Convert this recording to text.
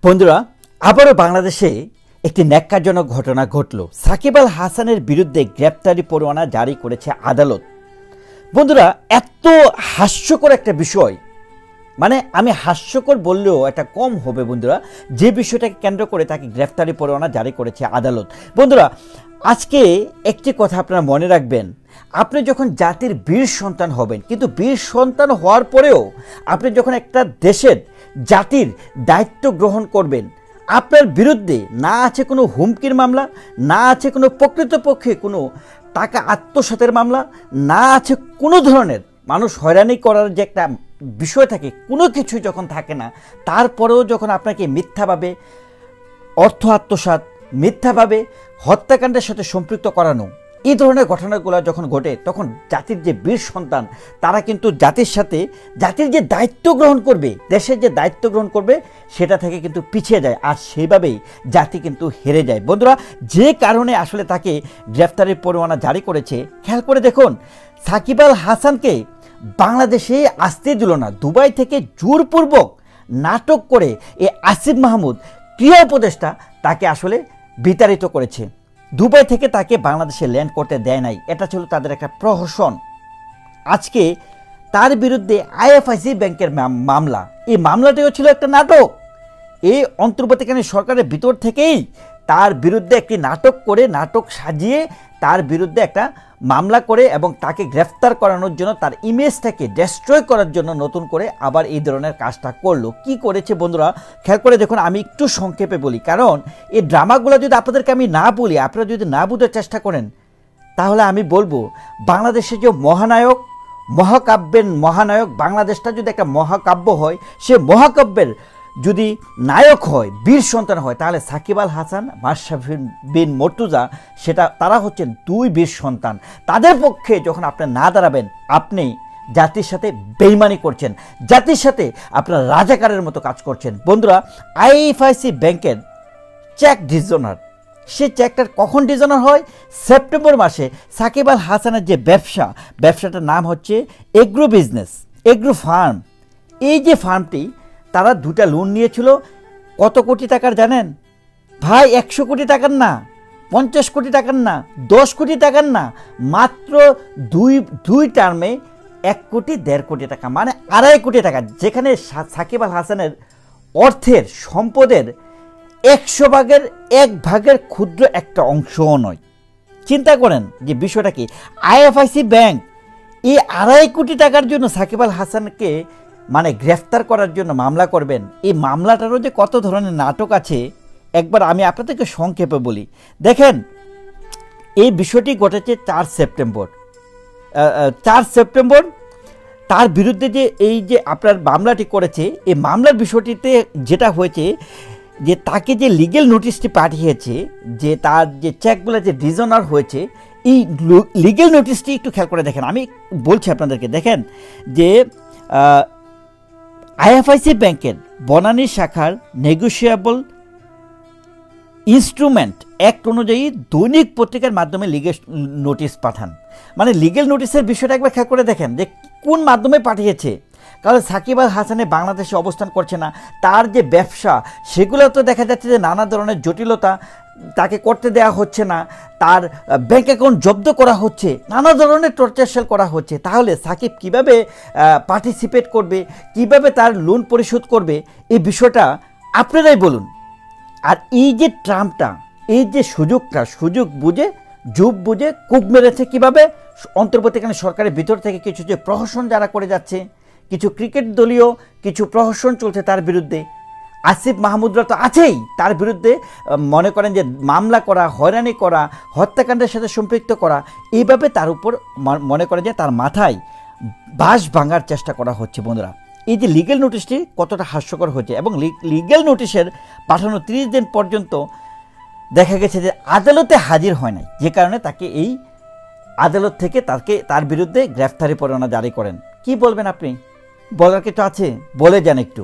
বন্ধুরা, আবারও বাংলাদেশে একটি ন্যাক্কারজনক ঘটনা ঘটল। সাকিব আল হাসানের বিরুদ্ধে গ্রেপ্তারি পরোয়ানা জারি করেছে আদালত। বন্ধুরা, এত হাস্যকর একটা বিষয়, মানে আমি হাস্যকর বললেও এটা কম হবে বন্ধুরা, যে বিষয়টাকে কেন্দ্র করে তাকে গ্রেপ্তারি পরোয়ানা জারি করেছে আদালত। বন্ধুরা, আজকে একটি কথা আপনারা মনে রাখবেন, আপনি যখন জাতির বীর সন্তান হবেন, কিন্তু বীর সন্তান হওয়ার পরেও আপনি যখন একটা দেশের জাতির দায়িত্ব গ্রহণ করবেন, আপনার বিরুদ্ধে না আছে কোনো হুমকির মামলা, না আছে কোনো প্রকৃতপক্ষে কোনো টাকা আত্মসাতের মামলা, না আছে কোনো ধরনের মানুষ হয়রানি করার যে একটা বিষয় থাকে, কোনো কিছুই যখন থাকে না, তারপরেও যখন আপনাকে মিথ্যাভাবে অর্থ আত্মসাৎ, মিথ্যাভাবে হত্যাকাণ্ডের সাথে সম্পৃক্ত করানো, এই ধরনের ঘটনাগুলো যখন ঘটে, তখন জাতির যে বীর সন্তান তারা কিন্তু জাতির সাথে জাতির যে দায়িত্ব গ্রহণ করবে, দেশের যে দায়িত্ব গ্রহণ করবে, সেটা থেকে কিন্তু পিছিয়ে যায়, আর সেইভাবেই জাতি কিন্তু হেরে যায়। বন্ধুরা, যে কারণে আসলে তাকে গ্রেফতারের পরোয়ানা জারি করেছে, খেয়াল করে দেখুন, সাকিব আল হাসানকে বাংলাদেশে আসতে দিল না। দুবাই থেকে জোরপূর্বক নাটক করে এই আসিফ মাহমুদ ক্রীড়া উপদেষ্টা তাকে আসলে বিতাড়িত করেছে। দুবাই থেকে তাকে বাংলাদেশে ল্যান্ড করতে দেয় নাই, এটা ছিল তাদের একটা প্রহসন। আজকে তার বিরুদ্ধে আইএফআইসি ব্যাংকের মামলা, এই মামলাটিও ছিল একটা নাটক। এই অন্তর্বর্তীকালীন সরকারের ভিতর থেকেই তার বিরুদ্ধে একটি নাটক করে, নাটক সাজিয়ে তার বিরুদ্ধে একটা মামলা করে এবং তাকে গ্রেফতার করানোর জন্য, তার ইমেজটাকে ডেস্ট্রয় করার জন্য নতুন করে আবার এই ধরনের কাজটা করলো। কি করেছে বন্ধুরা, খেয়াল করে দেখুন। আমি একটু সংক্ষেপে বলি, কারণ এই ড্রামাগুলো যদি আপনাদেরকে আমি না বলি, আপনারা যদি না বুঝার চেষ্টা করেন, তাহলে আমি বলবো বাংলাদেশের যে মহানায়ক, মহাকাব্যের মহানায়ক, বাংলাদেশটা যদি একটা মহাকাব্য হয়, সে মহাকাব্যের যদি নায়ক হয়, বীর সন্তান হয়, তাহলে সাকিব আল হাসান, মাশরাফি বিন মর্তুজা, সেটা তারা হচ্ছেন দুই বীর সন্তান। তাদের পক্ষে যখন আপনি না দাঁড়াবেন, আপনি জাতির সাথে বেইমানি করছেন, জাতির সাথে আপনার রাজাকারের মতো কাজ করছেন। বন্ধুরা, আইএফআইসি ব্যাংকের চেক ডিজনার, সে চেকটার কখন ডিজনার হয়? সেপ্টেম্বর মাসে সাকিব আল হাসানের যে ব্যবসাটার নাম হচ্ছে এগ্রো বিজনেস, এগ্রো ফার্ম। এই যে ফার্মটি, তারা দুটা লোন নিয়েছিল। কত কোটি টাকার জানেন ভাই? 100 কোটি টাকার না, 50 কোটি টাকার না, 10 কোটি টাকার না, মাত্র দুই টার্মে 1 কোটি 1.5 কোটি টাকা, মানে 2.5 কোটি টাকা। যেখানে সাকিব আল হাসানের অর্থের, সম্পদের 100 ভাগের 1 ভাগের ক্ষুদ্র একটা অংশও নয়। চিন্তা করেন যে বিষয়টা কি। আইএফআইসি ব্যাংক এই 2.5 কোটি টাকার জন্য সাকিব আল হাসানকে মানে গ্রেফতার করার জন্য মামলা করবেন। এই মামলাটারও যে কত ধরনের নাটক আছে, একবার আমি আপনাদেরকে সংক্ষেপে বলি। দেখেন, এই বিষয়টি ঘটেছে 4 সেপ্টেম্বর। তার বিরুদ্ধে যে এই যে আপনার মামলাটি করেছে, এই মামলার বিষয়টিতে যেটা হয়েছে, যে তাকে যে লিগেল নোটিশটি পাঠিয়েছে, যে তার যে চেকগুলো যে ডিজনার হয়েছে, এই লিগেল নোটিশটি একটু খেয়াল করে দেখেন। আমি বলছি আপনাদেরকে, দেখেন যে আইএফআইসি ব্যাংকের বনানী শাখার নেগোশিয়েবল ইনস্ট্রুমেন্ট অ্যাক্ট অনুযায়ী দৈনিক পত্রিকার মাধ্যমে লিগেল নোটিশ পাঠান। মানে লিগেল নোটিশের বিষয়টা একবার খেয়াল করে দেখেন যে কোন মাধ্যমে পাঠিয়েছে। কারণ সাকিব আল হাসানে বাংলাদেশে অবস্থান করছে না, তার যে ব্যবসা, সেগুলো তো দেখা যাচ্ছে যে নানা ধরনের জটিলতা, তাকে করতে দেওয়া হচ্ছে না, তার ব্যাংক অ্যাকাউন্ট জব্দ করা হচ্ছে, নানা ধরনের টর্চার করা হচ্ছে। তাহলে সাকিব কিভাবে পার্টিসিপেট করবে, কিভাবে তার লোন পরিশোধ করবে, এই বিষয়টা আপনারাই বলুন। আর এই যে ট্রাম্পটা, এই যে সুযোগ বুঝে, যুগ বুঝে কূপ মেরেছে কিভাবে, অন্তর্বর্তীকালীন সরকারের ভিতর থেকে কিছু যে প্রহসন যারা করে যাচ্ছে, কিছু ক্রিকেট দলীয় কিছু প্রহসন চলছে তার বিরুদ্ধে। আসিফ মাহমুদরা তো আছেই তার বিরুদ্ধে, মনে করেন যে মামলা করা, হয়রানি করা, হত্যাকাণ্ডের সাথে সম্পৃক্ত করা, এইভাবে তার উপর মনে করেন যে তার মাথায় বাঁশ ভাঙার চেষ্টা করা হচ্ছে। বন্ধুরা, এই যে লিগেল নোটিশটি কতটা হাস্যকর হয়েছে, এবং লিগেল নোটিশের পাঠানো 30 দিন পর্যন্ত দেখা গেছে যে আদালতে হাজির হয় নাই, যে কারণে তাকে এই আদালত থেকে তার বিরুদ্ধে গ্রেফতারি পরোয়ানা জারি করেন। কি বলবেন আপনি? বলার কিছু আছে? বলে যান একটু।